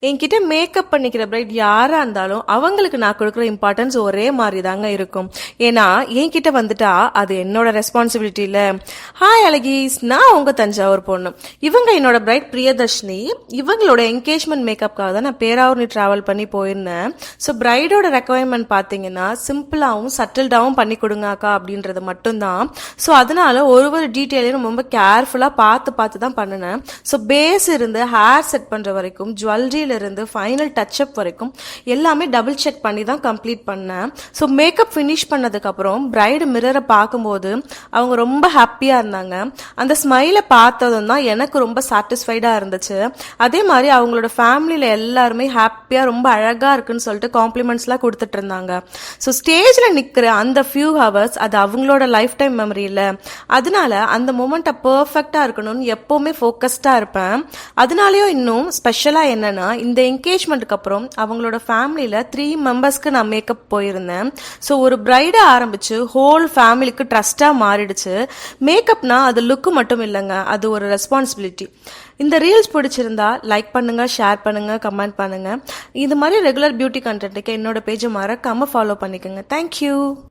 என்கிட்ட மேக்கப் பண்ணிக்கிற பிரைட் யாரா இருந்தாலும் அவங்களுக்கு நான் கொடுக்குற இம்பார்ட்டன்ஸ் ஒரே மாதிரி தாங்க இருக்கும். ஏன்னா என்கிட்ட வந்துட்டா அது என்னோட ரெஸ்பான்சிபிலிட்டி இல்ல. ஹாய் அழகீஸ், நான் உங்க தஞ்சாவூர் பொண்ணு. இவங்க என்னோட பிரைட் பிரியதர்ஷினி. இவங்களோட என்கேஜ்மெண்ட் மேக்கப்காக தான் நான் பேராவூர்னி டிராவல் பண்ணி போயிருந்தேன். ஸோ பிரைடோட ரெக்குவயர்மெண்ட் பார்த்தீங்கன்னா சிம்பிளாகவும் சட்டில்டாகவும் பண்ணி கொடுங்க அக்கா அப்படின்றது மட்டும்தான். ஸோ அதனால ஒரு டீட்டெயிலையும் ரொம்ப கேர்ஃபுல்லாக பார்த்து தான் பண்ணினேன். ஸோ பேஸ் இருந்து ஹேர் செட் பண்ணுற வரைக்கும் ஜுவல்லரி இருந்து ஃபைனல் டச்சப் வரைக்கும் எல்லாமே டபுள் செக் பண்ணி தான் கம்ப்ளீட் பண்ணேன். ஸோ மேக்கப் ஃபினிஷ் பண்ணதுக்கு அப்புறம் பிரைடு மிரரை பார்க்கும்போது அவங்க ரொம்ப ஹாப்பியா இருந்தாங்க. அந்த ஸ்மைலை பார்த்ததும் தான் எனக்கு ரொம்ப சாட்டிஸ்ஃபைடா இருந்துச்சு. அதே மாதிரி அவங்களோட ஃபேமிலியில எல்லாருமே ஹாப்பியா ரொம்ப அழகா இருக்குன்னு சொல்லிட்டு காம்ப்ளிமெண்ட்ஸ்லாம் கொடுத்துட்டு இருந்தாங்க. ஸோ ஸ்டேஜ்ல நிக்கிற அந்த ஃபியூ ஹவர்ஸ் அது அவங்களோட லைஃப் டைம் மெமரி இல்ல. அதனால அந்த மொமெண்ட்டை பெர்ஃபெக்டா இருக்கணும்னு எப்பவுமே ஃபோக்கஸ்டா இருப்பேன். அதனாலயும் இன்னும் ஸ்பெஷலா என்னன்னா இந்த என்கேஜ்மெண்ட்டுக்கு அப்புறம் அவங்களோட ஃபேமிலியில 3 மெம்பர்ஸ்க்கு நான் மேக்கப் போயிருந்தேன். ஸோ ஒரு பிரைடா ஆரம்பிச்சு ஹோல் ஃபேமிலிக்கு ட்ரஸ்டா மாறிடுச்சு. மேக்கப்னா அது லுக்கு மட்டும் இல்லைங்க, அது ஒரு ரெஸ்பான்சிபிலிட்டி. இந்த ரீல்ஸ் பிடிச்சிருந்தா லைக் பண்ணுங்க, ஷேர் பண்ணுங்க, கமெண்ட் பண்ணுங்க. இது மாதிரி ரெகுலர் பியூட்டி கண்டென்ட்டுக்கு என்னோட பேஜை மறக்காம ஃபாலோ பண்ணிக்கோங்க. தேங்க்யூ.